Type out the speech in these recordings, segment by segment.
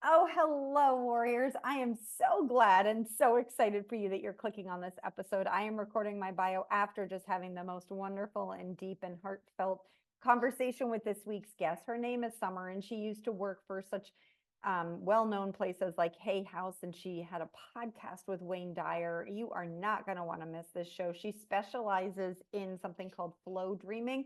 Oh, hello, warriors. I am so glad and so excited for you that you're clicking on this episode. I am recording my bio after just having the most wonderful and deep and heartfelt conversation with this week's guest. Her name is Summer, and she used to work for such well-known places like Hay House, and she had a podcast with Wayne Dyer. You are not going to want to miss this show. She specializes in something called flow dreaming,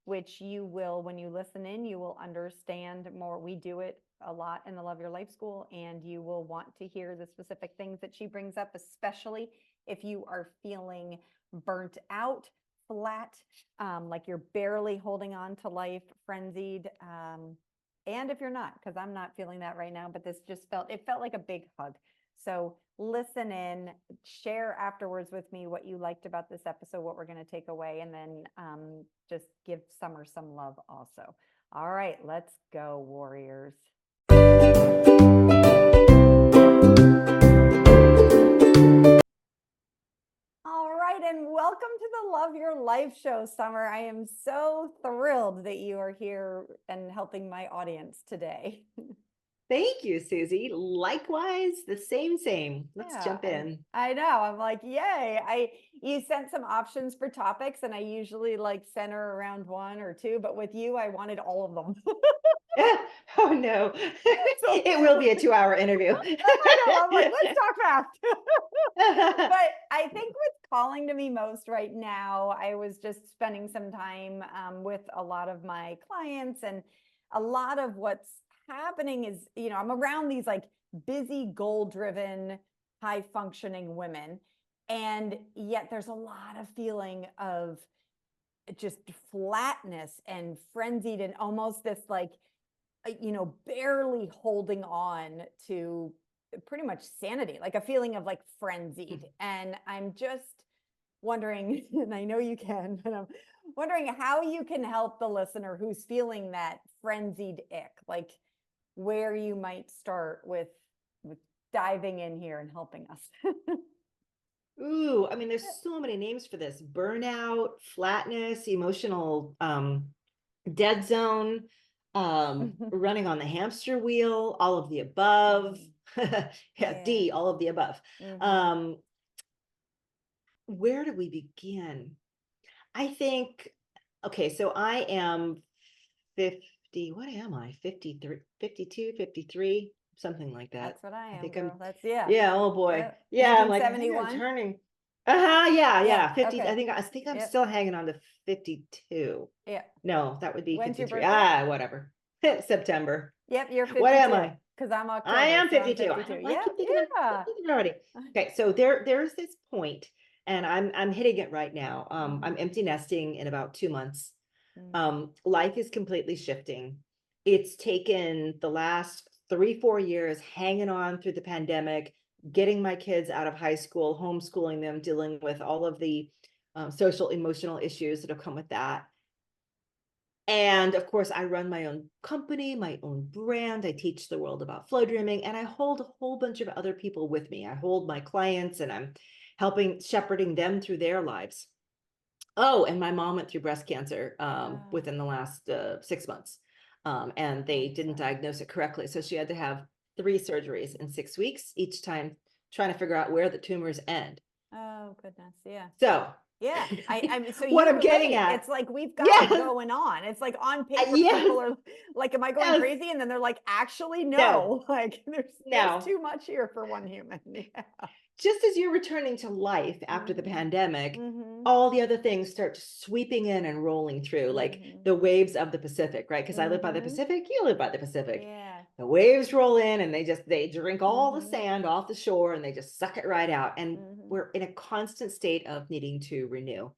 which you will, when you listen in, you will understand more. We do it a lot in the Love Your Life School, and you will want to hear the specific things that she brings up, especially if you are feeling burnt out, flat, like you're barely holding on to life, frenzied. And if you're not, because I'm not feeling that right now, but this just felt like a big hug. So listen in, share afterwards with me what you liked about this episode, what we're going to take away, and then just give Summer some love also. All right, let's go, warriors. All right, and welcome to the Love Your Life show, Summer. I am so thrilled that you are here and helping my audience today. Thank you, Susie. Likewise, the same. Let's Yeah, jump in. I know. I'm like, yay. You sent some options for topics, and I usually like center around one or two, but with you, I wanted all of them. Oh no, So it will be a 2-hour interview. I know. I'm like, let's talk fast. But I think what's calling to me most right now, I was just spending some time with a lot of my clients, and a lot of what's happening is, I'm around these like busy, goal driven, high functioning women. And yet there's a lot of feeling of just flatness and frenzied and almost this like, barely holding on to pretty much sanity, like a feeling of like frenzied. And I'm just wondering, and I know you can, but I'm wondering how you can help the listener who's feeling that frenzied ick, like where you might start with diving in here and helping us. Ooh, I mean, there's so many names for this: burnout, flatness, emotional dead zone, running on the hamster wheel, all of the above. Yeah, D, all of the above. Um, where do we begin? I think, okay, so I am 50, what am I? 53, 52, 53, something like that. That's what I am, think girl. I'm, That's yeah. yeah, oh boy. Yep. Yeah, I'm like, I think I'm 1971. turning. Uh-huh, yeah, 50. Okay. I think I'm Yep. still hanging on to 52. Yeah. No, that would be When's your 53. birthday? Whatever. September. Yep, you're What am 52 I? because I'm I October, am so I'm 52. I 52. don't like Yeah, keep thinking I'm yeah. 53 already. Okay, so there's this point, and I'm hitting it right now. I'm empty nesting in about 2 months. Life is completely shifting. It's taken the last 3-4 years hanging on through the pandemic, getting my kids out of high school, homeschooling them, dealing with all of the social emotional issues that have come with that. And of course, I run my own company, my own brand. I teach the world about flow dreaming, and I hold a whole bunch of other people with me. I hold my clients, and I'm helping shepherding them through their lives. Oh, and my mom went through breast cancer within the last 6 months. And they didn't diagnose it correctly. So she had to have 3 surgeries in 6 weeks, each time trying to figure out where the tumors end. Oh, goodness. Yeah. So Yeah. I so what you I'm getting relate. at, It's like we've got it yes, going on. It's like on paper, yes, people are like, am I going yes, crazy? And then they're like, actually, no, no. Like there's no. too much here for one human. Yeah. Just as you're returning to life after the Mm-hmm. pandemic, Mm-hmm. all the other things start sweeping in and rolling through, like Mm-hmm. the waves of the Pacific, right? Because I live by the Mm-hmm. Pacific, you live by the Pacific. Yeah. The waves roll in and they drink all the Mm-hmm. sand off the shore and they just suck it right out. And Mm-hmm. we're in a constant state of needing to renew.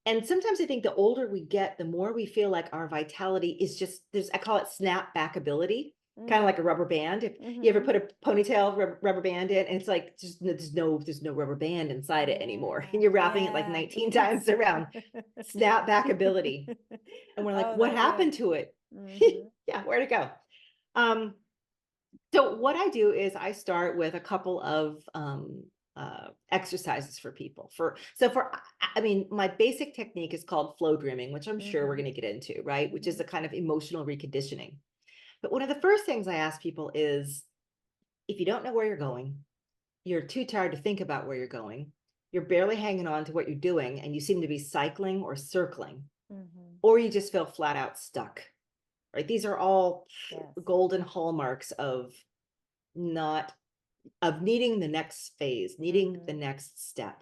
And sometimes I think the older we get, the more we feel like our vitality is just, I call it snap back ability, kind of like a rubber band. If you ever Mm-hmm. put a ponytail rubber band in, and it's like, just there's no rubber band inside it anymore. And Yeah. you're wrapping it like Yeah. 19 times around. Snap back ability. And we're like, Oh, what that, yeah. happened to it? Mm-hmm. Yeah, where'd it go? Um, so what I do is I start with a couple of exercises for people. I mean, my basic technique is called flow dreaming, which I'm sure we're Mm-hmm. going to get into, right? Which is Mm-hmm. a kind of emotional reconditioning. But one of the first things I ask people is, if you don't know where you're going, you're too tired to think about where you're going, you're barely hanging on to what you're doing, and you seem to be cycling or circling, or you just feel flat out stuck, right? These are all golden hallmarks of not, of needing the next phase, needing the next step,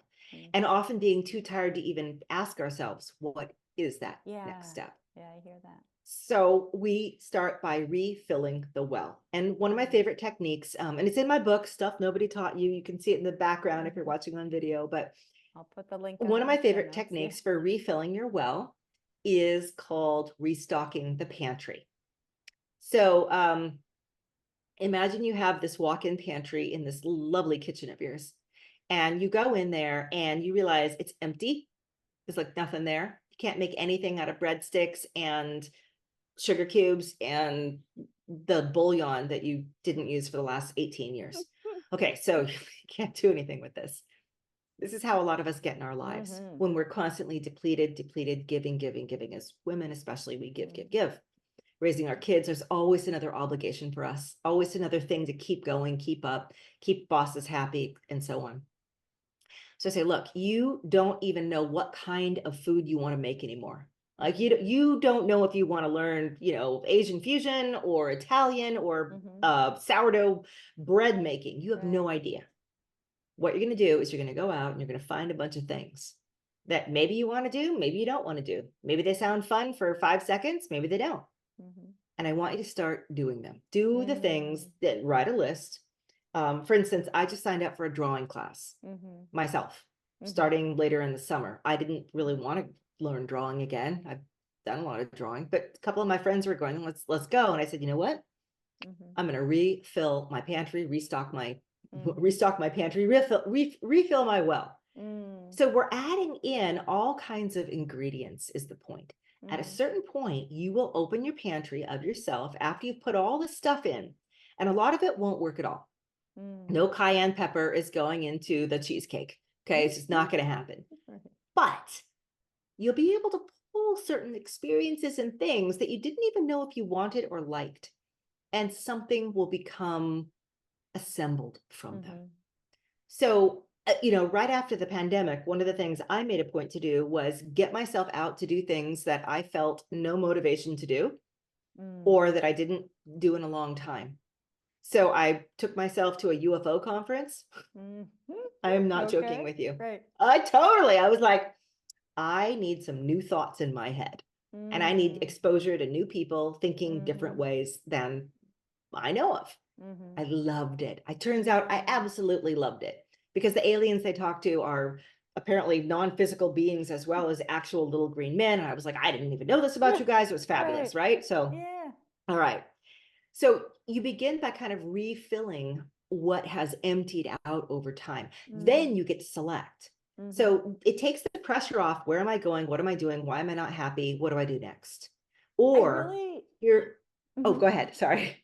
and often being too tired to even ask ourselves, what is that next step? Yeah, I hear that. So we start by refilling the well. And one of my favorite techniques, and it's in my book, Stuff Nobody Taught You. You can see it in the background if you're watching on video, but I'll put the link. One of my favorite techniques for refilling your well is called restocking the pantry. So imagine you have this walk-in pantry in this lovely kitchen of yours, and you go in there and you realize it's empty. There's like nothing there. You can't make anything out of breadsticks and sugar cubes and the bouillon that you didn't use for the last 18 years. Okay, so you can't do anything with this. This is how a lot of us get in our lives when we're constantly depleted, giving. As women, especially, we give. Raising our kids, there's always another obligation for us, always another thing to keep going, keep up, keep bosses happy, and so on. So I say, look, you don't even know what kind of food you want to make anymore. Like you don't know if you want to learn, Asian fusion or Italian or sourdough bread making. You have no idea. What you're going to do is you're going to go out and you're going to find a bunch of things that maybe you want to do, maybe you don't want to do. Maybe they sound fun for 5 seconds, maybe they don't. And I want you to start doing them. Do the things that, write a list. For instance, I just signed up for a drawing class myself, starting later in the summer. I didn't really want to learn drawing again. I've done a lot of drawing, but a couple of my friends were going, let's go. And I said, you know what? I'm going to refill my pantry, restock my pantry, refill my well. So we're adding in all kinds of ingredients is the point. At a certain point, you will open your pantry of yourself after you've put all the stuff in, and a lot of it won't work at all. No cayenne pepper is going into the cheesecake. Okay, it's just not going to happen. But you'll be able to pull certain experiences and things that you didn't even know if you wanted or liked, and something will become assembled from them. So, right after the pandemic, one of the things I made a point to do was get myself out to do things that I felt no motivation to do or that I didn't do in a long time. So I took myself to a UFO conference. I am not joking with you. Right. I was like, I need some new thoughts in my head, and I need exposure to new people thinking different ways than I know of. I loved it. It turns out I absolutely loved it, because the aliens they talk to are apparently non-physical beings as well as actual little green men. And I was like, I didn't even know this about you guys. It was fabulous, right? So, all right. So you begin by kind of refilling what has emptied out over time. Then you get to select. So it takes the pressure off. Where am I going? What am I doing? Why am I not happy? What do I do next? Or oh, go ahead. Sorry.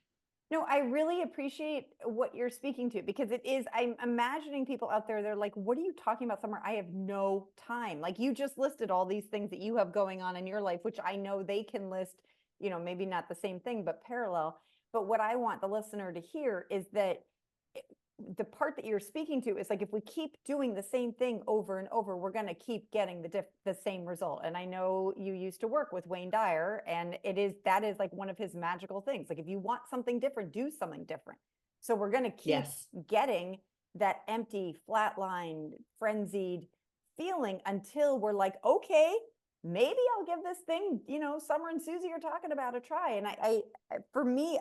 No, I really appreciate what you're speaking to, because I'm imagining people out there, they're like, what are you talking about, Summer? I have no time. Like, you just listed all these things that you have going on in your life, which I know they can list, maybe not the same thing, but parallel. But what I want the listener to hear is that the part that you're speaking to is like, if we keep doing the same thing over and over, we're going to keep getting the same result. And I know you used to work with Wayne Dyer, and that is like one of his magical things. Like, if you want something different, do something different. So we're going to keep getting that empty, flatlined, frenzied feeling until we're like, okay, maybe I'll give this thing, Summer and Susie are talking about, a try. And for me,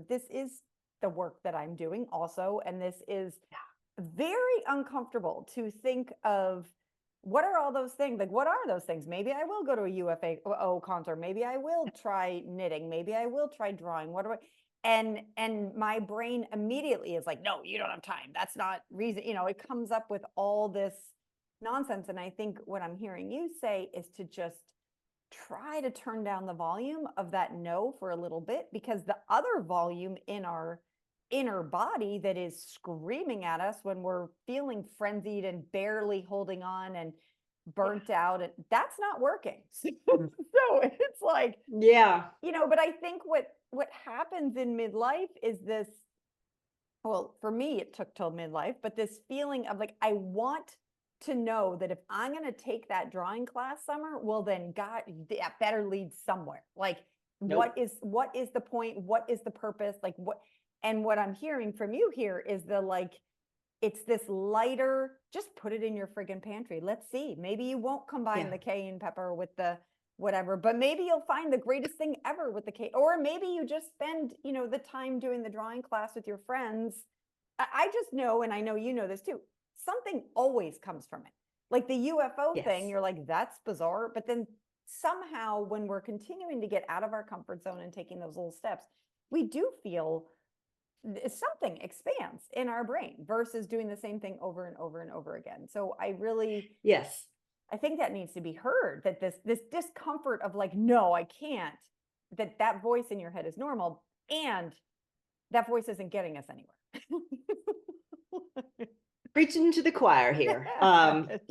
this is the work that I'm doing also. And this is very uncomfortable to think of, what are all those things? Like, what are those things? Maybe I will go to a UFO concert. Maybe I will try knitting. Maybe I will try drawing. What do I, and my brain immediately is like, no, you don't have time. That's not reason, it comes up with all this nonsense. And I think what I'm hearing you say is to just try to turn down the volume of that no for a little bit, because the other volume in our inner body that is screaming at us when we're feeling frenzied and barely holding on and burnt out, and that's not working. So it's like, but I think what happens in midlife is this well, for me, it took till midlife, but this feeling of like, I want to know that if I'm going to take that drawing class, Summer, well, then God, that better lead somewhere. Like, Nope. what is the point? What is the purpose? Like what, and what I'm hearing from you here is the like, it's this lighter, just put it in your friggin' pantry. Let's see. Maybe you won't combine Yeah. the cayenne pepper with the whatever, but maybe you'll find the greatest thing ever with the cake. Or maybe you just spend, the time doing the drawing class with your friends. I just know, and I know you know this too, something always comes from it. Like the UFO thing, Yes. you're like, that's bizarre. But then somehow when we're continuing to get out of our comfort zone and taking those little steps, we do feel something expands in our brain versus doing the same thing over and over and over again. So Yes. I think that needs to be heard, that this discomfort of like, no, I can't, that voice in your head is normal, and that voice isn't getting us anywhere. Preaching to the choir here.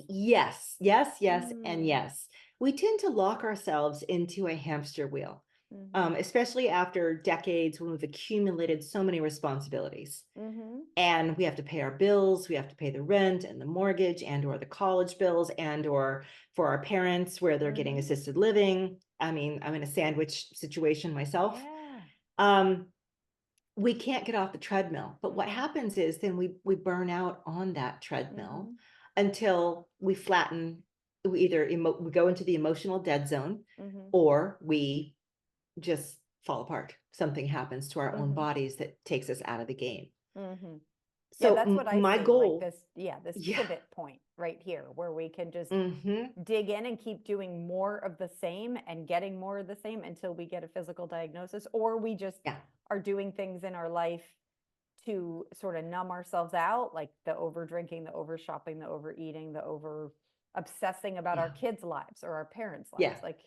Yes, yes, yes, and Mm. yes. We tend to lock ourselves into a hamster wheel, Mhm. especially after decades when we've accumulated so many responsibilities. Mhm. And we have to pay our bills, we have to pay the rent and the mortgage and or the college bills and or for our parents where they're getting Mhm. assisted living. I mean, I'm in a sandwich situation myself. Yeah. Um, we can't get off the treadmill. But what Mhm. happens is then we burn out on that treadmill Mhm. until we flatten. We either we go into the emotional dead zone, Mhm. or we just fall apart. Something happens to our own Mhm. bodies that takes us out of the game. Mhm. Yeah, So that's what I my see, like goal, this, yeah, this yeah, pivot point right here where we can just hmm dig in and keep doing more of the same and getting more of the same until we get a physical diagnosis, or we just yeah, are doing things in our life to sort of numb ourselves out, like the over drinking, the over shopping, the overeating, the over obsessing about our yeah, kids' lives or our parents' lives, yeah, like,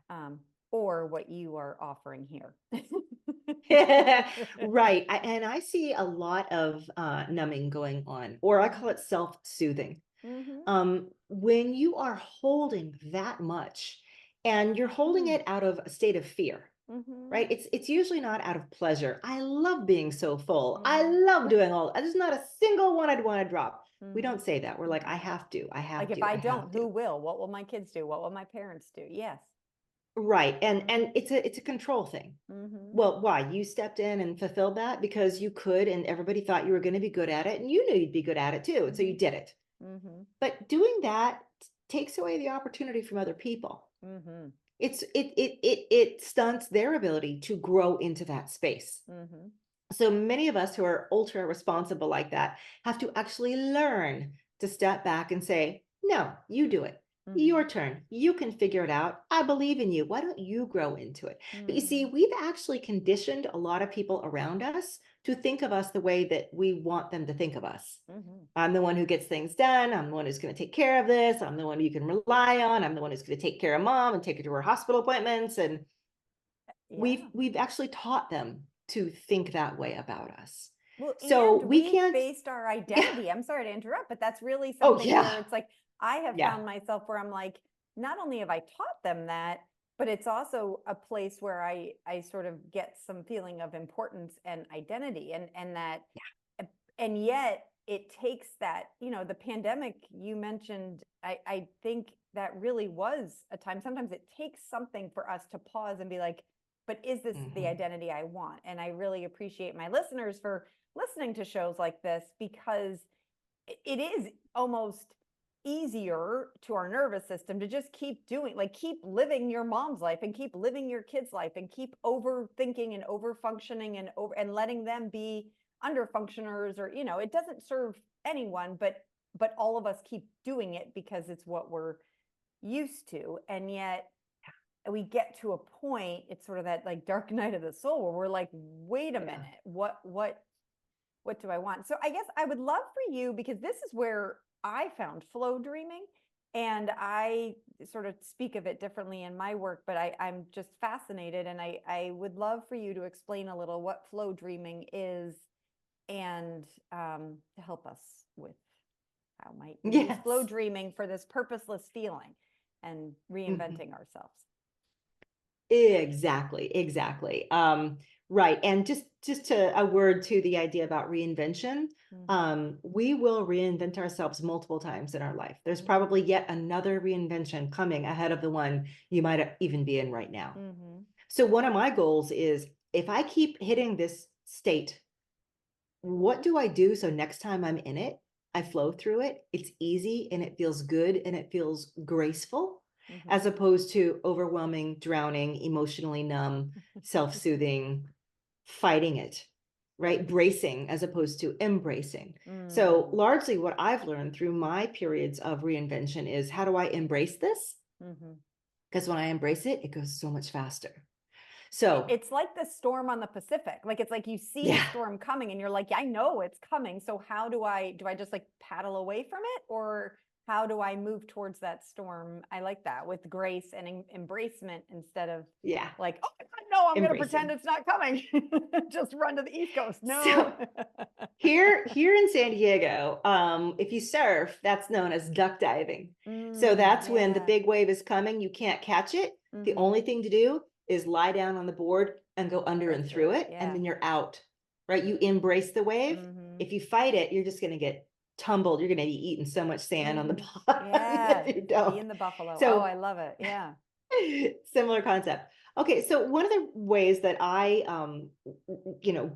um, or what you are offering here. yeah. Right. And I see a lot of numbing going on, or I call it self-soothing. Mm-hmm. When you are holding that much and you're holding Mm-hmm. it out of a state of fear, Mm-hmm. right? It's usually not out of pleasure. I love being so full. I Mm-hmm. love doing all. There's not a single one I'd want to drop. We Mm-hmm. don't say that. We're like, I have to, I Like have if to, I I don't, have who to. will? What will my kids do? What will my parents do? Yes. Right. And Mm-hmm. it's a control thing. Mm-hmm. Well, why? You stepped in and fulfilled that because you could, and everybody thought you were going to be good at it, and you knew you'd be good at it too, and so Mm-hmm. you did it. Mm-hmm. But doing that takes away the opportunity from other people. Mm-hmm. It stunts their ability to grow into that space. Mm-hmm. So many of us who are ultra responsible like that have to actually learn to step back and say, no, you do it. Mm-hmm. Your turn. You can figure it out. I believe in you. Why don't you grow into it? But you see, Mm-hmm. we've actually conditioned a lot of people around us to think of us the way that we want them to think of us. Mm-hmm. I'm the one who gets things done. I'm the one who's going to take care of this. I'm the one you can rely on. I'm the one who's going to take care of mom and take her to her hospital appointments. And we've Yeah. we've actually taught them to think that way about us. Well, So and we we've can't, based our yeah. identity. I'm sorry to interrupt, but that's really Oh something yeah. where it's like I have Yeah. found myself where I'm like, not only have I taught them that, but it's also a place where I sort of get some feeling of importance and identity, and that, and yet it takes that, the pandemic you mentioned, I think that really was a time. Sometimes it takes something for us to pause and be like, but is this the Mhm. identity I want? And I really appreciate my listeners for listening to shows like this, because it is almost easier to our nervous system to just keep doing, like, keep living your mom's life and keep living your kids' life and keep overthinking and over functioning and letting them be under functioners, or it doesn't serve anyone, but all of us keep doing it because it's what we're used to. And yet we get to a point, it's sort of that like dark night of the soul where we're like, wait a Yeah. minute, what do I want? So I guess I would love for you, because this is where I found flow dreaming, and I sort of speak of it differently in my work, but I'm just fascinated, and I would love for you to explain a little what flow dreaming is, and to help us with how might we use flow Yes. dreaming for this purposeless feeling and Mhm. reinventing ourselves. Exactly. Exactly. Right. And just to a word to the idea about reinvention, we will reinvent ourselves multiple times in our life. There's probably yet another reinvention coming ahead of the one you might even be in right now. So one of my goals is, if I keep hitting this state, what do I do so next time I'm in it, I flow through it, it's easy and it feels good and it feels graceful, as opposed to overwhelming, drowning, emotionally numb, self-soothing, fighting it, right? Bracing as opposed to embracing. So largely what I've learned through my periods of reinvention is, how do I embrace this? Because when I embrace it, it goes so much faster. So it's like the storm on the Pacific. Like, it's like you see the storm coming and you're like, yeah, I know it's coming. So how do I just like paddle away from it, or how do I move towards that storm? I like that, with grace and embracement, instead of like, oh my God, no, I'm going to pretend it's not coming. Just run to the East Coast. No. So here in San Diego, if you surf, that's known as duck diving. So that's when the big wave is coming, you can't catch it. The only thing to do is lie down on the board and go under and through it, and then you're out, right? You embrace the wave. If you fight it, you're just going to get tumbled. You're going to be eating so much sand on the bottom if you don't. Be in the buffalo. So, oh, I love it. Yeah. Similar concept. Okay, so one of the ways that I,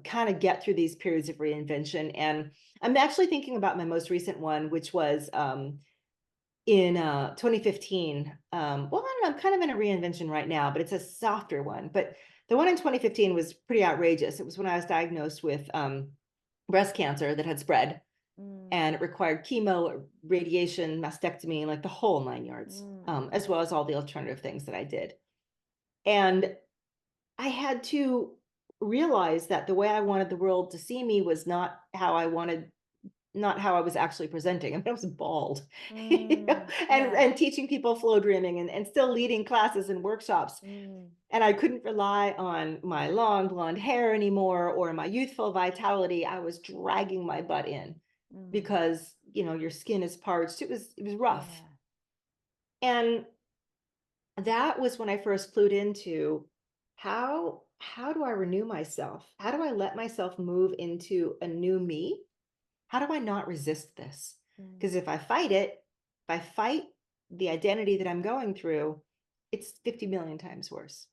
kind of get through these periods of reinvention, and I'm actually thinking about my most recent one, which was in 2015. Well, I don't know, I'm kind of in a reinvention right now, but it's a softer one. But the one in 2015 was pretty outrageous. It was when I was diagnosed with breast cancer that had spread, and it required chemo, radiation, mastectomy, like the whole 9 yards, as well as all the alternative things that I did. And I had to realize that the way I wanted the world to see me was not how I was actually presenting. I mean, I was bald, and teaching people flow dreaming, and still leading classes and workshops. And I couldn't rely on my long blonde hair anymore, or my youthful vitality. I was dragging my butt in, because, your skin is parched. It was rough. And that was when I first clued into, how do I renew myself? How do I let myself move into a new me? How do I not resist this? Because if I fight the identity that I'm going through, it's 50 million times worse.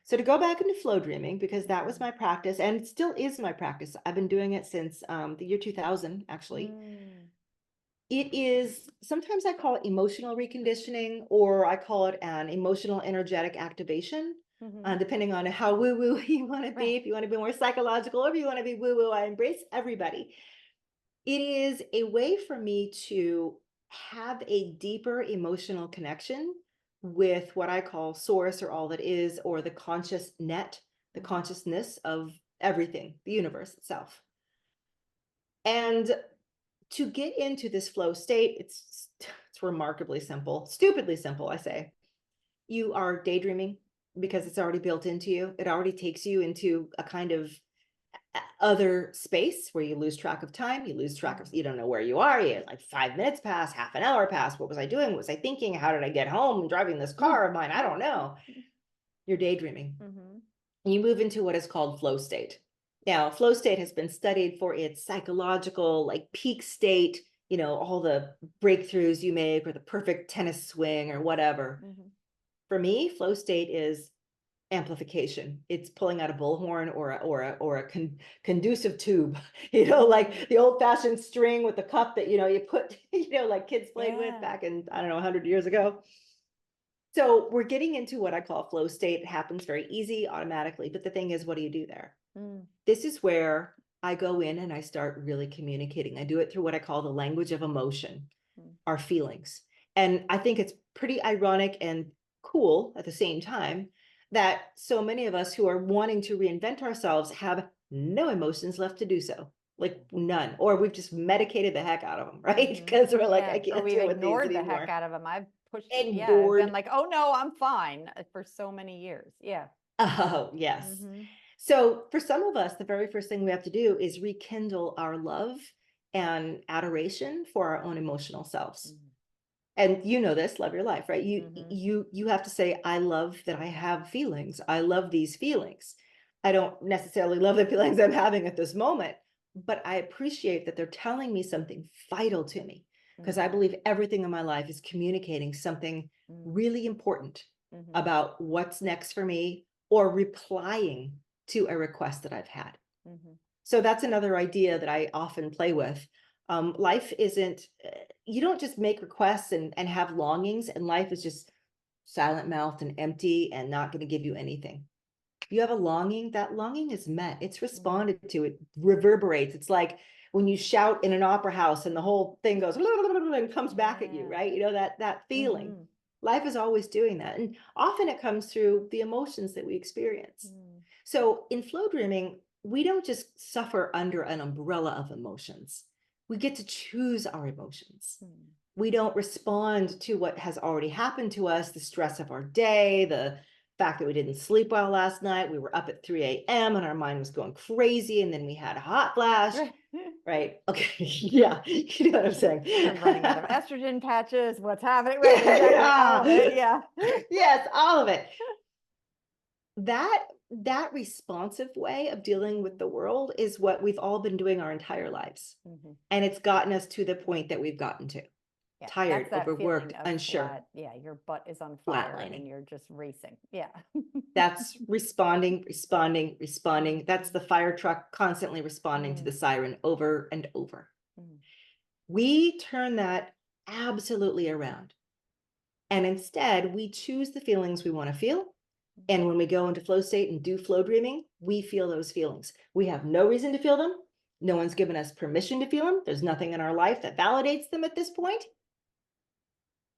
So to go back into flow dreaming, because that was my practice, and it still is my practice. I've been doing it since the year 2000, actually. It is, sometimes I call it emotional reconditioning, or I call it an emotional energetic activation, depending on how woo-woo you want to be. If you want to be more psychological, or if you want to be woo-woo, I embrace everybody. It is a way for me to have a deeper emotional connection with what I call source, or all that is, or the conscious net, the consciousness of everything, the universe itself. And to get into this flow state, it's remarkably simple, stupidly simple, I say. You are daydreaming, because it's already built into you. It already takes you into a kind of other space where you lose track of time. You don't know where you are. You like 5 minutes pass, half an hour pass. What was I doing? What was I thinking? How did I get home driving this car of mine? I don't know. You're daydreaming. You move into what is called flow state. Now, flow state has been studied for its psychological, like, peak state, all the breakthroughs you make, or the perfect tennis swing, or whatever. For me, flow state is amplification. It's pulling out a bullhorn, or a conducive tube, like the old-fashioned string with the cup that, you put, like kids played with back in, I don't know, 100 years ago. So we're getting into what I call flow state. It happens very easy, automatically. But the thing is, what do you do there? This is where I go in and I start really communicating. I do it through what I call the language of emotion, our feelings. And I think it's pretty ironic and cool at the same time that so many of us who are wanting to reinvent ourselves have no emotions left to do so. Like, none. Or we've just medicated the heck out of them, right? Because we're like, I can't deal with these anymore. Ignored the heck out of them. I've pushed it. Ignored. I've been like, oh no, I'm fine, for so many years. Oh, yes. So for some of us, the very first thing we have to do is rekindle our love and adoration for our own emotional selves. And this, love your life, right? You have to say, I love that I have feelings. I love these feelings. I don't necessarily love the feelings I'm having at this moment, but I appreciate that they're telling me something vital to me, because I believe everything in my life is communicating something really important about what's next for me, or replying to a request that I've had. So that's another idea that I often play with. Life isn't, you don't just make requests and have longings, and life is just silent mouthed and empty and not going to give you anything. You have a longing, that longing is met, it's responded to, it reverberates. It's like when you shout in an opera house and the whole thing goes and comes back at you, right? You know, that feeling. Life is always doing that. And often it comes through the emotions that we experience. So in flow dreaming, we don't just suffer under an umbrella of emotions. We get to choose our emotions. We don't respond to what has already happened to us, the stress of our day, the fact that we didn't sleep well last night. We were up at 3 a.m. and our mind was going crazy. And then we had a hot flash, right? Okay. Yeah. You know what I'm saying? I'm running out of estrogen patches. What's happening? Right. Exactly. All of it. Yeah. Yes. All of it. That responsive way of dealing with the world is what we've all been doing our entire lives. And it's gotten us to the point that we've gotten to. Yeah, Tired, overworked, unsure. Yeah, your butt is on fire Flatlining. and you're just racing. Yeah. That's responding. That's the fire truck constantly responding to the siren over and over. We turn that absolutely around. And instead, we choose the feelings we want to feel. And when we go into flow state and do flow dreaming, we feel those feelings. We have no reason to feel them. No one's given us permission to feel them. There's nothing in our life that validates them at this point.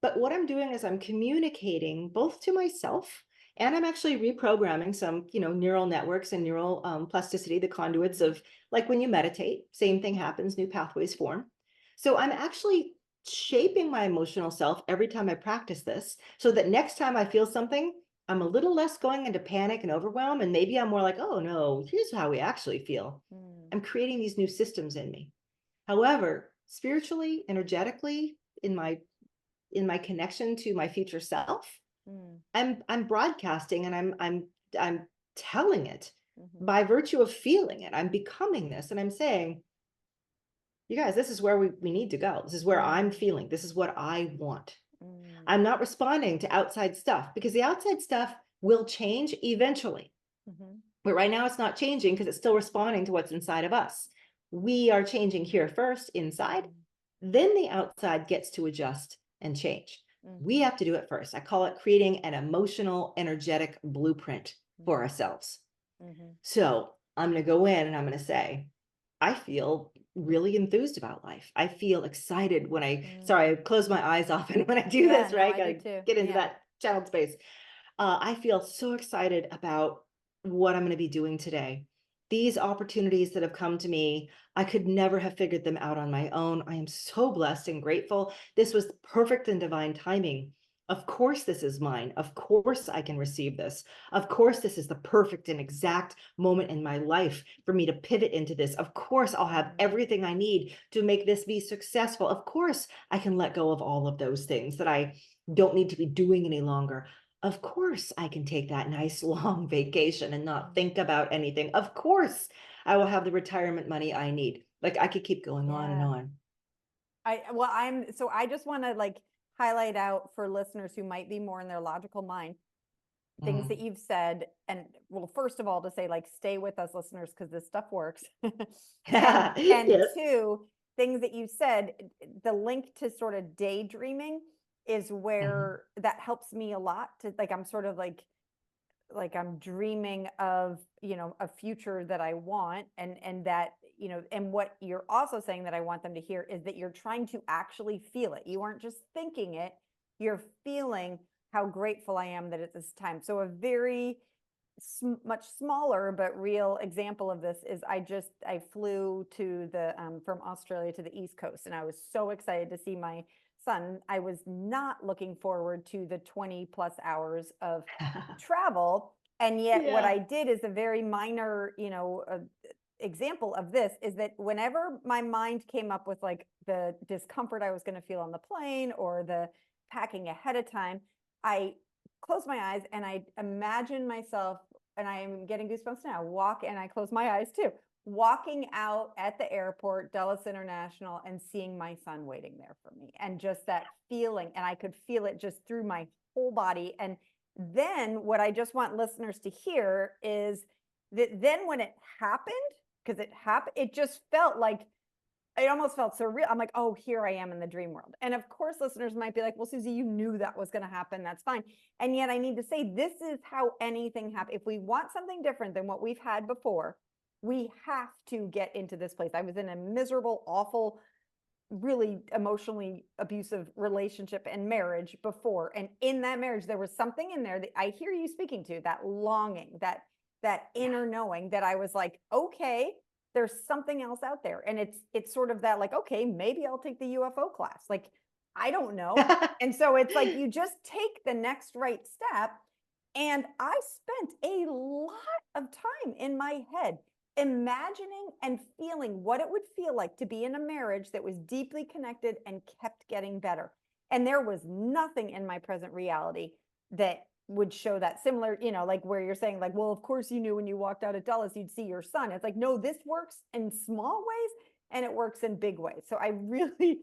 But what I'm doing is I'm communicating both to myself, and I'm actually reprogramming some, neural networks and neural plasticity, the conduits of, like when you meditate, same thing happens, new pathways form. So I'm actually shaping my emotional self every time I practice this, so that next time I feel something, I'm a little less going into panic and overwhelm. And maybe I'm more like, oh no, here's how we actually feel. I'm creating these new systems in me. However, spiritually, energetically, in my connection to my future self, I'm broadcasting, and I'm telling it by virtue of feeling it. I'm becoming this, and I'm saying, you guys, this is where we need to go. This is where I'm feeling. This is what I want. I'm not responding to outside stuff, because the outside stuff will change eventually. But right now it's not changing because it's still responding to what's inside of us. We are changing here first, inside, then the outside gets to adjust and change. We have to do it first. I call it creating an emotional, energetic blueprint for ourselves. So I'm going to go in and I'm going to say, I feel really enthused about life. I feel excited when I close my eyes often when I do this, right? I do too. Get into that channeled space. I feel so excited about what I'm going to be doing today. These opportunities that have come to me, I could never have figured them out on my own. I am so blessed and grateful. This was perfect and divine timing. Of course, this is mine. Of course, I can receive this. Of course, this is the perfect and exact moment in my life for me to pivot into this. Of course, I'll have everything I need to make this be successful. Of course, I can let go of all of those things that I don't need to be doing any longer. Of course, I can take that nice long vacation and not think about anything. Of course, I will have the retirement money I need. Like, I could keep going on and on. I just want to highlight out for listeners who might be more in their logical mind, things that you've said. And well, first of all, to say stay with us, listeners, because this stuff works. and Yes. two, things that you said, the link to sort of daydreaming is where that helps me a lot to I'm sort of like I'm dreaming of, a future that I want, and that, and what you're also saying that I want them to hear is that you're trying to actually feel it. You aren't just thinking it, you're feeling how grateful I am that it's this time. So a very much smaller but real example of this is I flew to the from Australia to the East Coast, and I was so excited to see my son. I was not looking forward to the 20 plus hours of travel, and yet what I did is a very minor example of this is that whenever my mind came up with the discomfort I was going to feel on the plane or the packing ahead of time, I closed my eyes and I imagined myself and I am getting goosebumps now, and I close my eyes too, walking out at the airport, Dulles International, and seeing my son waiting there for me. And just that feeling, and I could feel it just through my whole body. And then what I just want listeners to hear is that then when it happened, because it just felt like, it almost felt surreal. I'm like, oh, here I am in the dream world. And of course, listeners might be like, well, Susie, you knew that was going to happen. That's fine. And yet I need to say, this is how anything happens. If we want something different than what we've had before, we have to get into this place. I was in a miserable, awful, really emotionally abusive relationship and marriage before. And in that marriage, there was something in there that I hear you speaking to, that longing, that inner knowing, that I was like, okay, there's something else out there. And it's sort of that, like, okay, maybe I'll take the UFO class. Like, I don't know. And so it's like, you just take the next right step. And I spent a lot of time in my head imagining and feeling what it would feel like to be in a marriage that was deeply connected and kept getting better. And there was nothing in my present reality that would show that. Similar, like where you're saying, like, well, of course you knew when you walked out at Dulles, you'd see your son. It's like, no, this works in small ways and it works in big ways. So I really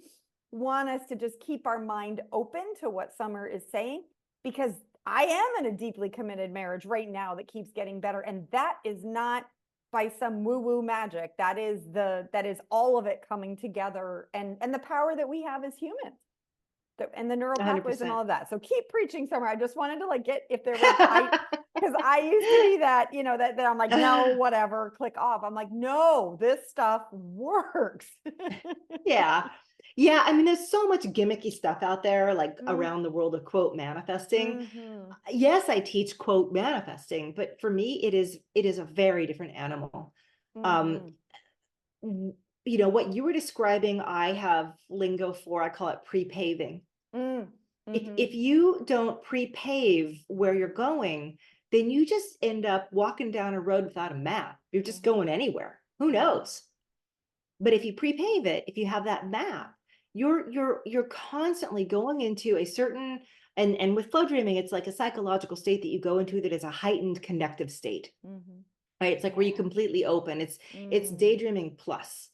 want us to just keep our mind open to what Summer is saying, because I am in a deeply committed marriage right now that keeps getting better. And that is not by some woo-woo magic. That is all of it coming together, and the power that we have as humans, and the neural pathways and all of that. So keep preaching, Summer. I just wanted to get, if there was, because I used to be that, that I'm like, no, whatever, click off. I'm like, no, this stuff works. Yeah. Yeah. I mean, there's so much gimmicky stuff out there, like around the world of quote manifesting. Yes, I teach quote manifesting, but for me, it is a very different animal. What you were describing, I have lingo for, I call it pre-paving. If you don't pre-pave where you're going, then you just end up walking down a road without a map. You're just going anywhere. Who knows? But if you pre-pave it, if you have that map, you're constantly going into a certain, and with flow dreaming, it's like a psychological state that you go into that is a heightened connective state. Right? It's like where you completely open. It's daydreaming plus.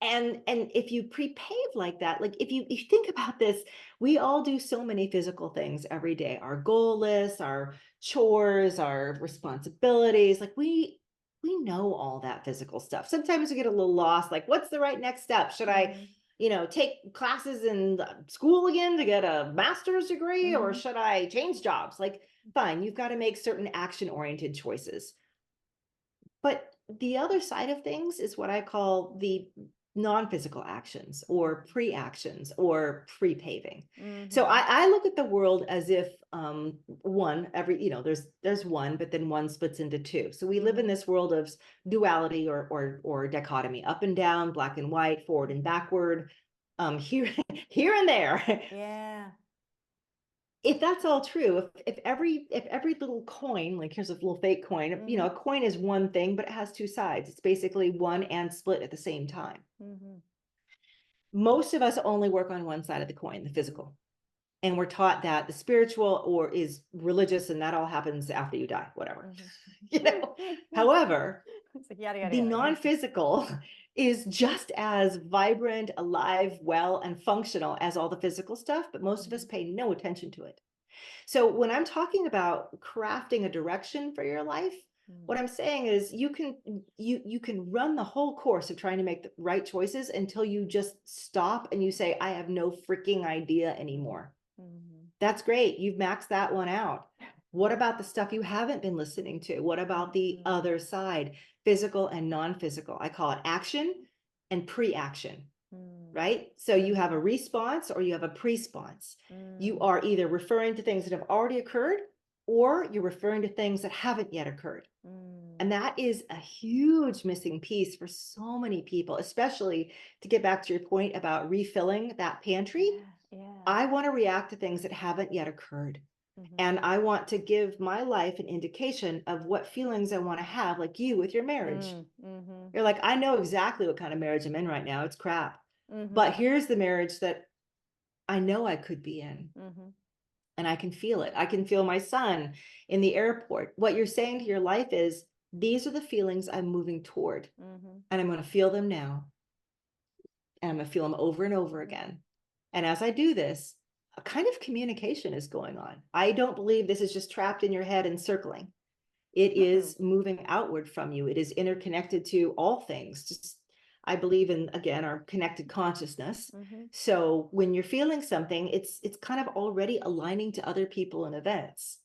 And if you pre-pave like that, like if you think about this, we all do so many physical things every day. Our goal lists, our chores, our responsibilities, like we know all that physical stuff. Sometimes we get a little lost, like what's the right next step? Should I, take classes in school again to get a master's degree, or should I change jobs? Like, fine, you've got to make certain action-oriented choices. But the other side of things is what I call the non-physical actions, or pre-actions, or pre-paving. So I look at the world as if one, every, there's one, but then one splits into two. So we live in this world of duality or dichotomy, up and down, black and white, forward and backward, here and there. Yeah. If that's all true, if every little coin, like here's a little fake coin, a coin is one thing, but it has two sides. It's basically one and split at the same time. Most of us only work on one side of the coin, the physical. And we're taught that the spiritual or is religious, and that all happens after you die, whatever. However, the non-physical is just as vibrant, alive, well, and functional as all the physical stuff, but most of us pay no attention to it. So when I'm talking about crafting a direction for your life, what I'm saying is you can run the whole course of trying to make the right choices until you just stop and you say, I have no freaking idea anymore. That's great. You've maxed that one out. What about the stuff you haven't been listening to? What about the other side, physical and non-physical? I call it action and pre-action, right? So you have a response or you have a pre-sponse. You are either referring to things that have already occurred, or you're referring to things that haven't yet occurred. And that is a huge missing piece for so many people, especially to get back to your point about refilling that pantry. I want to react to things that haven't yet occurred. And I want to give my life an indication of what feelings I want to have, like you with your marriage. You're like, I know exactly what kind of marriage I'm in right now. It's crap. But here's the marriage that I know I could be in. and I can feel it. I can feel my son in the airport. What you're saying to your life is, these are the feelings I'm moving toward, and I'm going to feel them now. And I'm going to feel them over and over again. And as I do this, a kind of communication is going on. I don't believe this is just trapped in your head and circling. It is moving outward from you. It is interconnected to all things. Just, I believe in, again, our connected consciousness. So when you're feeling something, it's kind of already aligning to other people and events.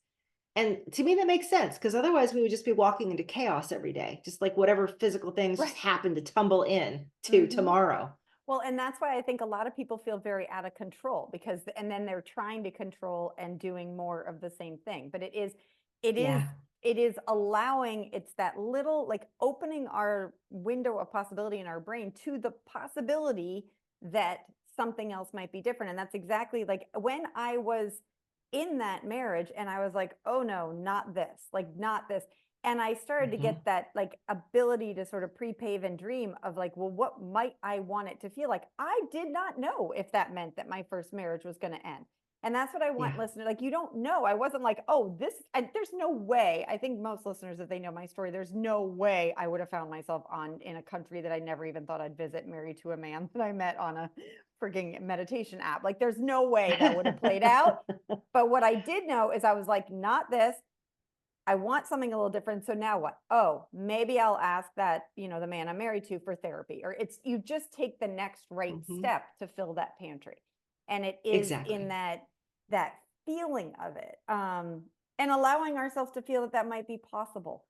And to me, that makes sense, because otherwise we would just be walking into chaos every day, just like whatever physical things just happen to tumble in to tomorrow. Well, and that's why I think a lot of people feel very out of control, because, and then they're trying to control and doing more of the same thing. But it is allowing, it's that little, like, opening our window of possibility in our brain to the possibility that something else might be different. And that's exactly like when I was in that marriage and I was like, oh no, not this, like not this. And I started to get that like ability to sort of pre-pave and dream of like, well, what might I want it to feel like? I did not know if that meant that my first marriage was going to end. And that's what I want listeners, like, you don't know. I wasn't like, oh, this, there's no way. I think most listeners, if they know my story, there's no way I would have found myself in a country that I never even thought I'd visit, married to a man that I met on a freaking meditation app. Like, there's no way that would have played out. But what I did know is I was like, not this. I want something a little different. So now what? Oh, maybe I'll ask that, the man I'm married to for therapy, or you just take the next right step to fill that pantry. And it is in that feeling of it. And allowing ourselves to feel that might be possible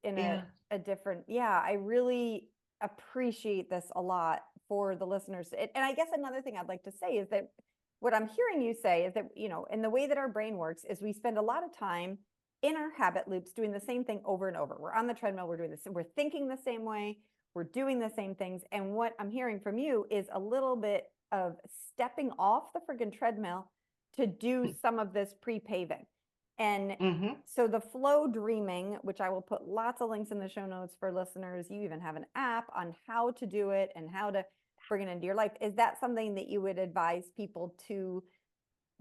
in a different, I really appreciate this a lot for the listeners. And I guess another thing I'd like to say is that what I'm hearing you say is that, in the way that our brain works is we spend a lot of time in our habit loops doing the same thing over and over. We're on the treadmill, we're doing this, we're thinking the same way, we're doing the same things. And what I'm hearing from you is a little bit of stepping off the friggin' treadmill to do some of this pre-paving. And so the flow dreaming, which I will put lots of links in the show notes for listeners, you even have an app on how to do it and how to bring it into your life. Is that something that you would advise people to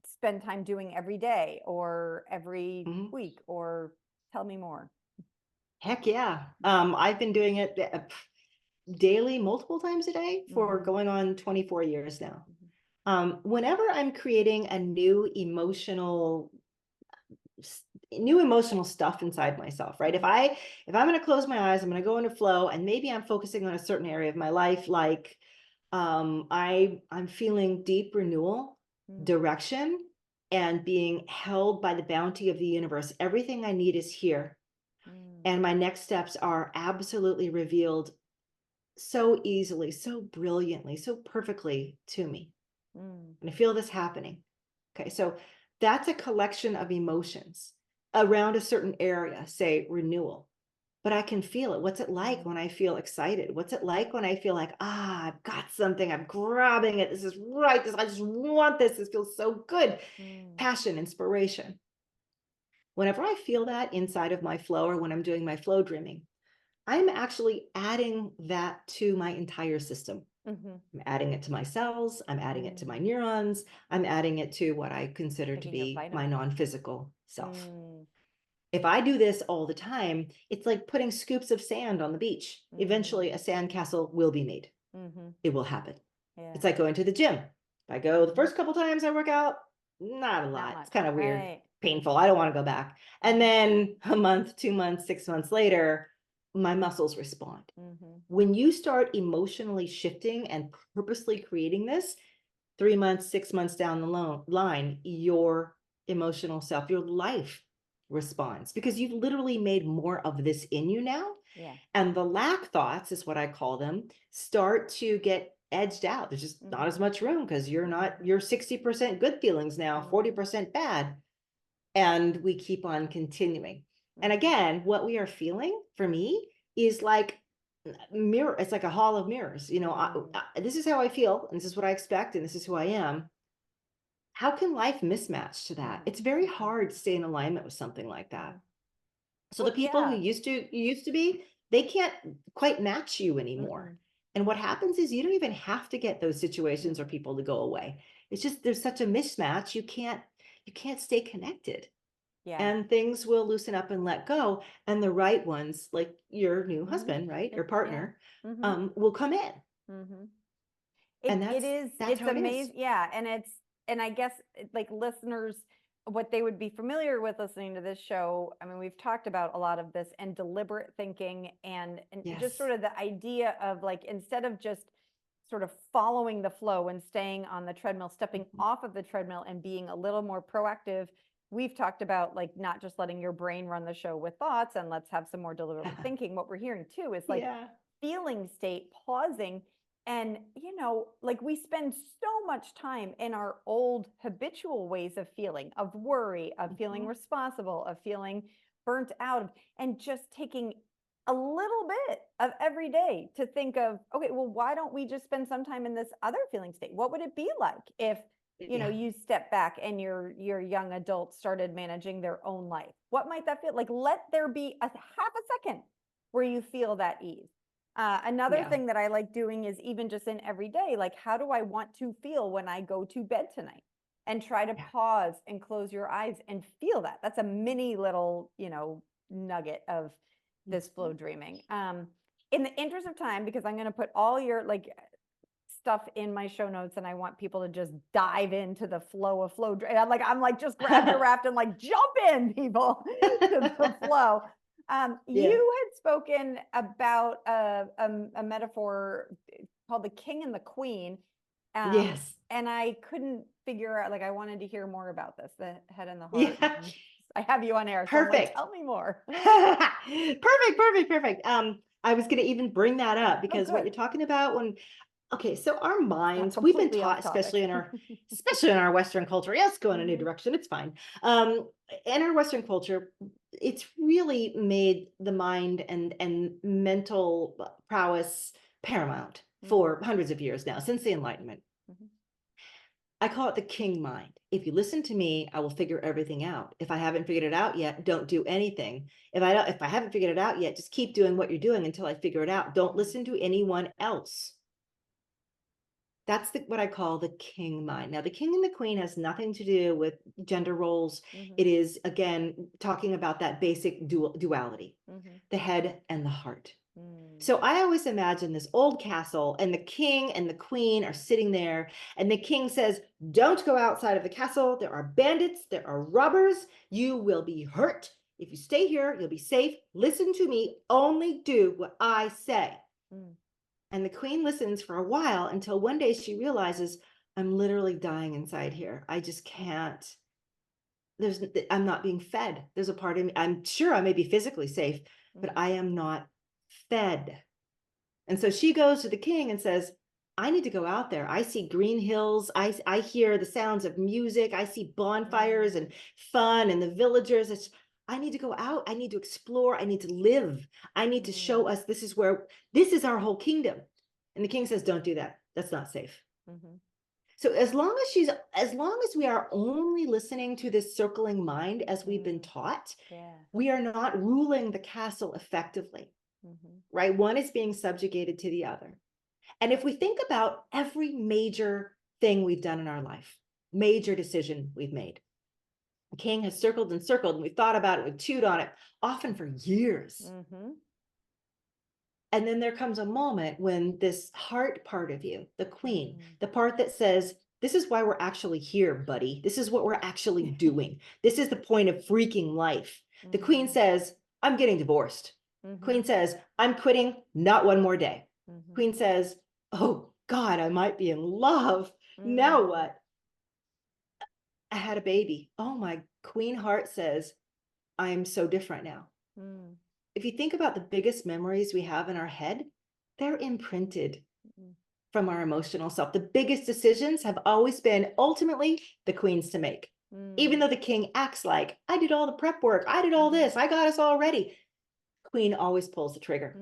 spend time doing every day or every week, or tell me more? Heck yeah. I've been doing it daily, multiple times a day for going on 24 years now. Whenever I'm creating a new emotional stuff inside myself, right? If I'm going to close my eyes, I'm going to go into flow, and maybe I'm focusing on a certain area of my life, like I'm feeling deep renewal, direction, and being held by the bounty of the universe. Everything I need is here. And my next steps are absolutely revealed so easily, so brilliantly, so perfectly to me. And I feel this happening. Okay, so that's a collection of emotions around a certain area, say renewal. But I can feel it. What's it like when I feel excited? What's it like when I feel like, I've got something, I'm grabbing it. This is right. I just want this. This feels so good. Passion, inspiration. Whenever I feel that inside of my flow, or when I'm doing my flow dreaming, I'm actually adding that to my entire system. I'm adding it to my cells. I'm adding it to my neurons. I'm adding it to what I consider to be my non-physical self. If I do this all the time, it's like putting scoops of sand on the beach. Eventually, a sandcastle will be made. It will happen. It's like going to the gym. If I go the first couple times I work out, not a lot. It's kind of weird, painful. I don't want to go back. And then a month, 2 months, 6 months later, my muscles respond. When you start emotionally shifting and purposely creating this, 3 months, 6 months down the line, your emotional self, your life responds, because you've literally made more of this in you now. And the lack thoughts, is what I call them, start to get edged out. There's just not as much room, because you're 60% good feelings now, 40% bad. And we keep on continuing. And again, what we are feeling for me is like mirror. It's like a hall of mirrors. This is how I feel, and this is what I expect, and this is who I am. How can life mismatch to that? It's very hard to stay in alignment with something like that. So the people who used to be, they can't quite match you anymore. And what happens is you don't even have to get those situations or people to go away. It's just, there's such a mismatch. you can't stay connected. Yeah. And things will loosen up and let go. And the right ones, like your new husband, right? Your partner, will come in. And that's It's how it is. amazing. Yeah. And I guess like listeners, what they would be familiar with listening to this show, I mean, we've talked about a lot of this and deliberate thinking and just Yes. sort of the idea of like, instead of just sort of following the flow and staying on the treadmill, stepping off of the treadmill and being a little more proactive. We've talked about like not just letting your brain run the show with thoughts and let's have some more deliberate thinking. What we're hearing too is like feeling state, pausing. And, like we spend so much time in our old habitual ways of feeling, of worry, of feeling responsible, of feeling burnt out, and just taking a little bit of every day to think of, okay, well, why don't we just spend some time in this other feeling state? What would it be like if, you step back and your young adults started managing their own life? What might that feel like? Let there be a half a second where you feel that ease. Another thing that I like doing is even just in every day, like, how do I want to feel when I go to bed tonight? And try to pause and close your eyes and feel that. That's a mini little, nugget of this flow dreaming. In the interest of time, because I'm going to put all your like stuff in my show notes and I want people to just dive into the flow of flow. I'm like, just grab your raft and like jump in, people, to the flow. You had spoken about a metaphor called the king and the queen. Yes. And I couldn't figure out, like, I wanted to hear more about this, the head and the heart. Yeah. I have you on air. So Perfect. I'm like, tell me more. Perfect. I was going to even bring that up because what you're talking about so our minds, we've been taught, especially in our Western culture, yes, go in a new direction, it's fine. In our Western culture, it's really made the mind and mental prowess paramount for hundreds of years now, since the Enlightenment. I call it the king mind. If you listen to me, I will figure everything out. If I haven't figured it out yet, don't do anything. If I haven't figured it out yet, just keep doing what you're doing until I figure it out. Don't listen to anyone else. That's what I call the king mind. Now, the king and the queen has nothing to do with gender roles. It is, again, talking about that basic duality, the head and the heart. So I always imagine this old castle and the king and the queen are sitting there and the king says, don't go outside of the castle. There are bandits. There are robbers. You will be hurt. If you stay here, you'll be safe. Listen to me. Only do what I say. And the queen listens for a while until one day she realizes, I'm literally dying inside here. I just can't. I'm not being fed. There's a part of me. I'm sure I may be physically safe, but I am not fed. And so she goes to the king and says, I need to go out there. I see green hills. I hear the sounds of music. I see bonfires and fun and the villagers. I need to go out. I need to explore. I need to live. I need to show us this is our whole kingdom. And the king says, don't do that. That's not safe. So as long as we are only listening to this circling mind as we've been taught, we are not ruling the castle effectively, right? One is being subjugated to the other. And if we think about every major thing we've done in our life, major decision we've made, the king has circled and circled, and we've thought about it, we've chewed on it, often for years. And then there comes a moment when this heart part of you, the queen, the part that says, this is why we're actually here, buddy. This is what we're actually doing. This is the point of freaking life. The queen says, I'm getting divorced. Queen says, I'm quitting, not one more day. Queen says, oh God, I might be in love. Now what? I had a baby. Oh, my queen heart says, I am so different now. If you think about the biggest memories we have in our head, they're imprinted from our emotional self. The biggest decisions have always been ultimately the queen's to make. Even though the king acts like, I did all the prep work, I did all this, I got us all ready. Queen always pulls the trigger.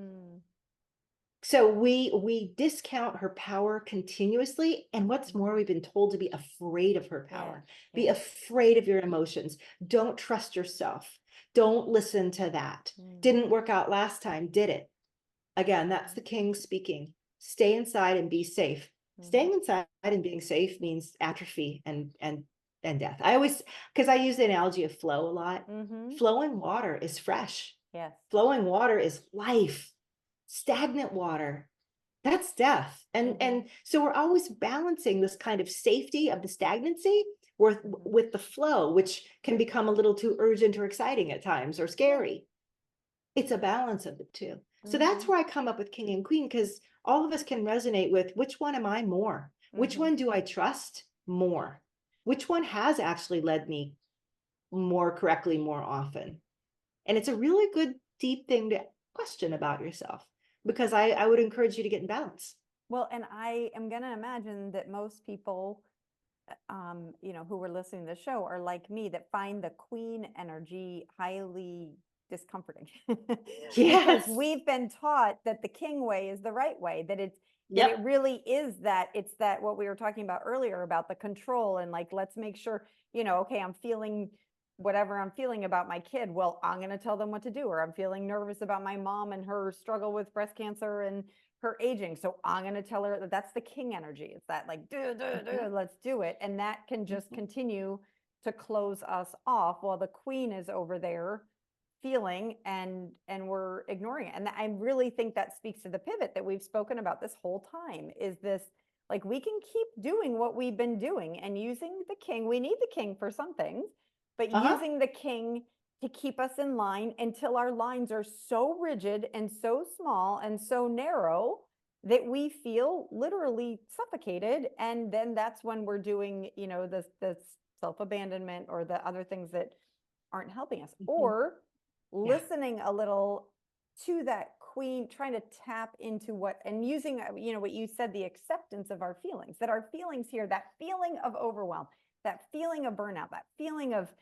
So we discount her power continuously. And what's more, we've been told to be afraid of her power. Be afraid of your emotions. Don't trust yourself. Don't listen to that. Didn't work out last time, did it? Again, that's the king speaking. Stay inside and be safe. Staying inside and being safe means atrophy and and death. I always, because I use the analogy of flow a lot. Mm-hmm. Flowing water is fresh. Yes. Flowing water is life. Stagnant water, that's death. And so we're always balancing this kind of safety of the stagnancy with the flow, which can become a little too urgent or exciting at times or scary. It's a balance of the two. So that's where I come up with king and queen, because all of us can resonate with, which one am I more? Which one do I trust more? Which one has actually led me more correctly more often? And it's a really good deep thing to question about yourself, because I would encourage you to get in balance. Well, and I am going to imagine that most people, who were listening to the show are like me, that find the queen energy highly discomforting because Yes. we've been taught that the king way is the right way, that it Yep. really is that, it's that what we were talking about earlier about the control and like, let's make sure, okay, I'm feeling whatever I'm feeling about my kid. Well, I'm going to tell them what to do. Or I'm feeling nervous about my mom and her struggle with breast cancer and her aging. So I'm going to tell her that that's the king energy. It's that like, let's do it. And that can just continue to close us off while the queen is over there feeling and we're ignoring it. And I really think that speaks to the pivot that we've spoken about this whole time, is this, like, we can keep doing what we've been doing and using the king. We need the king for some things, but using the king to keep us in line until our lines are so rigid and so small and so narrow that we feel literally suffocated. And then that's when we're doing, the self-abandonment or the other things that aren't helping us, or listening a little to that queen, trying to tap into what, and using, what you said, the acceptance of our feelings, that our feelings here, that feeling of overwhelm, that feeling of burnout, that feeling of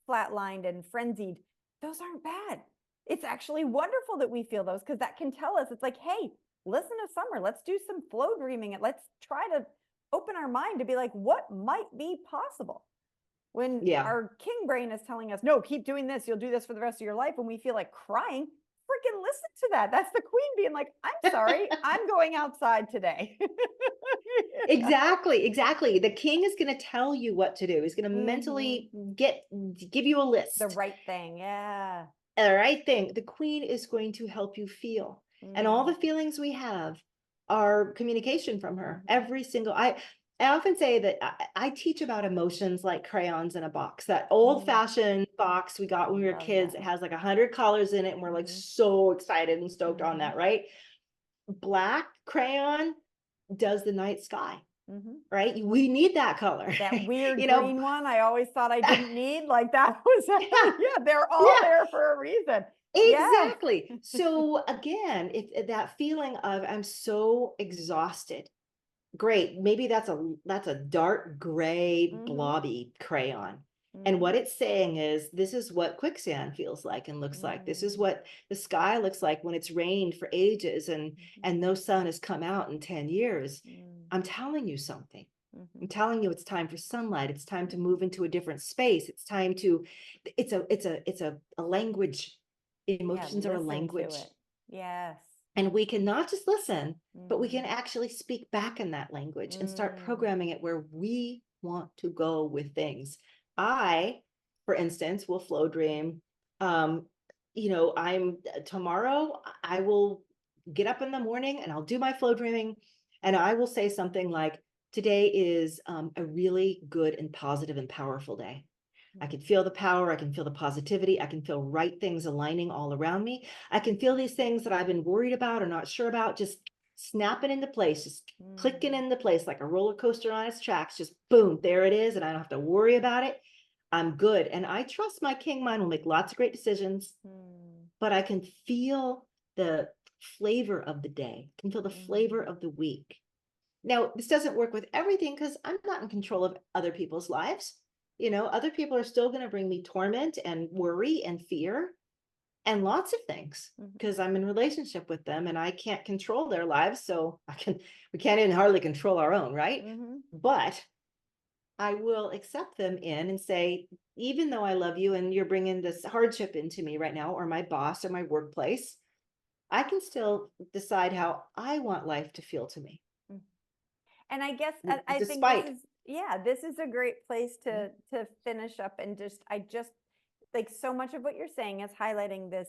flatlined and frenzied, those aren't bad. It's actually wonderful that we feel those, because that can tell us, it's like, hey, listen to Summer, let's do some flow dreaming and let's try to open our mind to be like, what might be possible? When our king brain is telling us, no, keep doing this, you'll do this for the rest of your life, when we feel like crying, freaking listen to that. That's the queen being like, I'm sorry, I'm going outside today. Exactly. The king is going to tell you what to do. He's going to mentally give you a list. The right thing. Yeah. The right thing. The queen is going to help you feel. And all the feelings we have are communication from her. Every single, I often say that I teach about emotions like crayons in a box, that old fashioned box we got when we were kids. It has like 100 colors in it. And we're like so excited and stoked on that, right? Black crayon does the night sky. Right? We need that color. That weird green one I always thought I didn't need. Like that was, they're all there for a reason. Exactly. So again, if that feeling of I'm so exhausted, great. Maybe that's a dark gray blobby crayon. And what it's saying is, this is what quicksand feels like and looks like. This is what the sky looks like when it's rained for ages and no sun has come out in 10 years. I'm telling you something. I'm telling you, it's time for sunlight. It's time to move into a different space. It's time to, it's a language. Emotions are a language. Yes. And we can not just listen, but we can actually speak back in that language and start programming it where we want to go with things. I, for instance, will flow dream. Tomorrow I will get up in the morning and I'll do my flow dreaming, and I will say something like, today is a really good and positive and powerful day. I can feel the power. I can feel the positivity. I can feel right things aligning all around me. I can feel these things that I've been worried about or not sure about just snapping into place, just clicking into place like a roller coaster on its tracks. Just boom, there it is. And I don't have to worry about it. I'm good. And I trust my king mind will make lots of great decisions, but I can feel the flavor of the day, I can feel the flavor of the week. Now, this doesn't work with everything because I'm not in control of other people's lives. Other people are still going to bring me torment and worry and fear and lots of things because I'm in relationship with them and I can't control their lives. So we can't even hardly control our own, right? But I will accept them in and say, even though I love you and you're bringing this hardship into me right now, or my boss or my workplace, I can still decide how I want life to feel to me. And I guess I think Despite Yeah, this is a great place to finish up and I just like so much of what you're saying is highlighting this,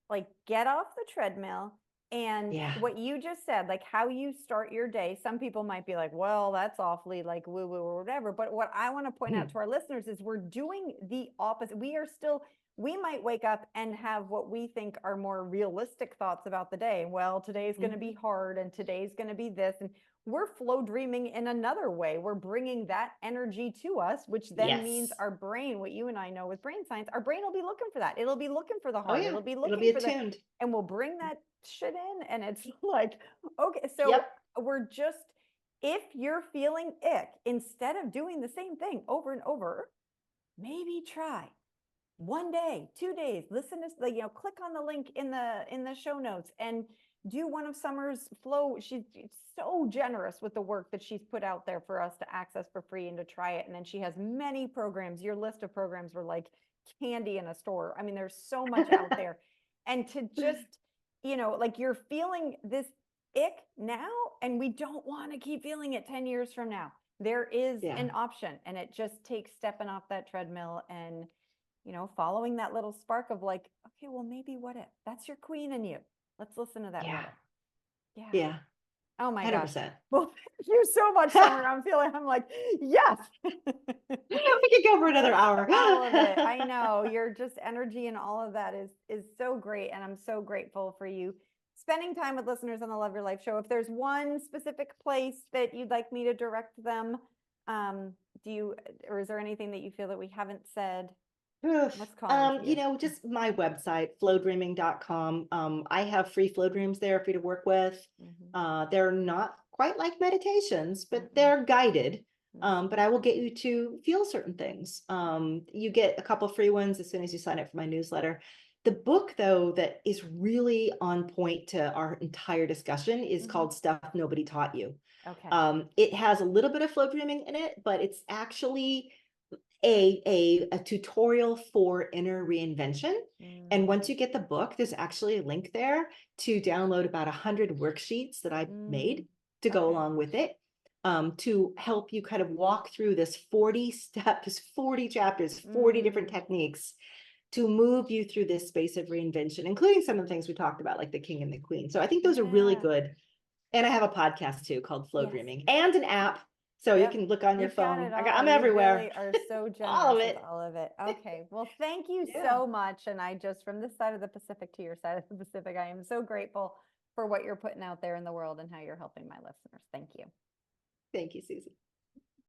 like, get off the treadmill. And Yeah. what you just said, like how you start your day, some people might be like, well, that's awfully like woo woo or whatever. But what I want to point out Mhm. to our listeners is we're doing the opposite. We might wake up and have what we think are more realistic thoughts about the day. Well, today's going to be Mhm. hard and today's going to be this. And we're flow dreaming in another way. We're bringing that energy to us, which then means Yes. our brain, what you and I know with brain science, our brain will be looking for that. It'll be looking for the Oh hard. yeah. It'll be It'll looking be for the, attuned. and we'll bring that shit in. And it's like, okay, so Yep. we're just, if you're feeling ick, instead of doing the same thing over and over, maybe try one day, 2 days, listen to, like, click on the link in the show notes and do one of Summer's flow. She's so generous with the work that she's put out there for us to access for free and to try it. And then she has many programs. Your list of programs were like candy in a store. I mean, there's so much out there. And to just, like, you're feeling this ick now, and we don't want to keep feeling it 10 years from now. There is Yeah. an option, and it just takes stepping off that treadmill and following that little spark of like, okay, well, maybe what if? That's your queen in you. Let's listen to that what Yeah. if. Yeah. Yeah. Oh my gosh. 100%. Well, thank you so much, Summer. I'm like, yes. We could go for another hour. All of it. I know your just energy and all of that is so great. And I'm so grateful for you spending time with listeners on the Love Your Life show. If there's one specific place that you'd like me to direct them, do you, or is there anything that you feel that we haven't said? Oof. What's calling to you? Just my website, flowdreaming.com. I have free flow dreams there for you to work with. They're not quite like meditations, but they're guided. But I will get you to feel certain things. You get a couple free ones as soon as you sign up for my newsletter. The book, though, that is really on point to our entire discussion is called Stuff Nobody Taught You. Okay. It has a little bit of flow dreaming in it, but it's actually a tutorial for inner reinvention. And once you get the book, there's actually a link there to download about 100 worksheets that I made to go along with it, to help you kind of walk through this 40 steps, 40 chapters, 40 different techniques to move you through this space of reinvention, including some of the things we talked about, like the king and the queen. So I think those are really good. And I have a podcast too called Flow Dreaming, and an app. So you can look on your You've got phone. it all. I'm You everywhere. really are so All generous of with it. all of it. Okay. Well, thank you Yeah. so much. And I just, from this side of the Pacific to your side of the Pacific, I am so grateful for what you're putting out there in the world and how you're helping my listeners. Thank you. Thank you, Susie.